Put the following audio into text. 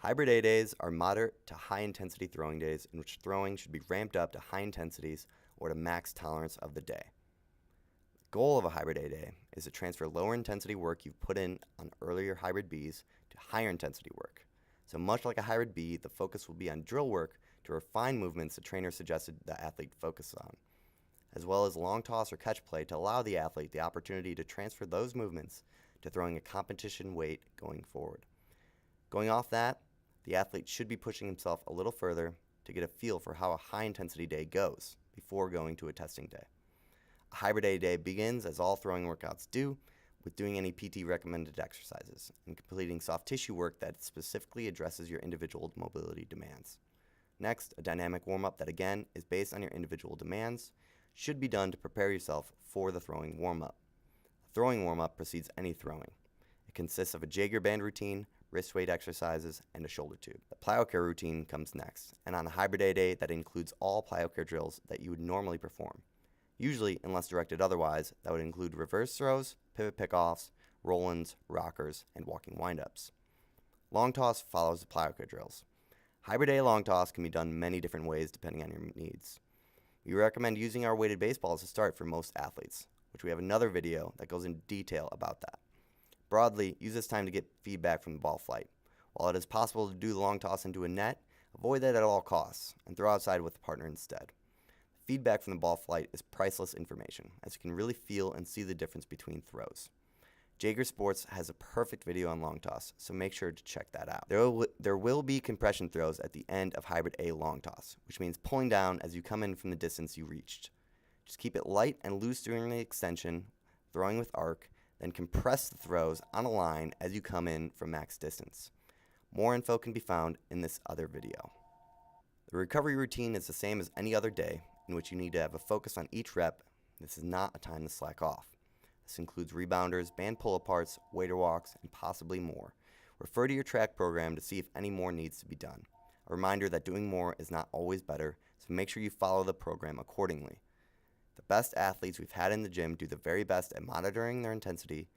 Hybrid A days are moderate to high intensity throwing days in which throwing should be ramped up to high intensities or to max tolerance of the day. The goal of a hybrid A day is to transfer lower intensity work you've put in on earlier hybrid Bs to higher intensity work. So much like a hybrid B, the focus will be on drill work to refine movements the trainer suggested the athlete focus on, as well as long toss or catch play to allow the athlete the opportunity to transfer those movements to throwing a competition weight going forward. Going off that, the athlete should be pushing himself a little further to get a feel for how a high-intensity day goes before going to a testing day. A hybrid A day begins, as all throwing workouts do, with doing any PT recommended exercises and completing soft tissue work that specifically addresses your individual mobility demands. Next, a dynamic warm-up that again is based on your individual demands should be done to prepare yourself for the throwing warm-up. A throwing warm-up precedes any throwing. It consists of a Jaeger band routine, wrist weight exercises, and a shoulder tube. The plyo-care routine comes next, and on a hybrid A day that includes all plyo-care drills that you would normally perform. Usually, unless directed otherwise, that would include reverse throws, pivot pickoffs, roll-ins, rockers, and walking windups. Long toss follows the plyo-care drills. Hybrid A long toss can be done many different ways depending on your needs. We recommend using our weighted baseball as a start for most athletes, which we have another video that goes into detail about that. Broadly, use this time to get feedback from the ball flight. While it is possible to do the long toss into a net, avoid that at all costs and throw outside with a partner instead. Feedback from the ball flight is priceless information, as you can really feel and see the difference between throws. Jaeger Sports has a perfect video on long toss, so make sure to check that out. There will be compression throws at the end of hybrid A long toss, which means pulling down as you come in from the distance you reached. Just keep it light and loose during the extension, throwing with arc, then compress the throws on a line as you come in from max distance. More info can be found in this other video. The recovery routine is the same as any other day, in which you need to have a focus on each rep. This is not a time to slack off. This includes rebounders, band pull-aparts, waiter walks, and possibly more. Refer to your track program to see if any more needs to be done. A reminder that doing more is not always better, so make sure you follow the program accordingly. The best athletes we've had in the gym do the very best at monitoring their intensity,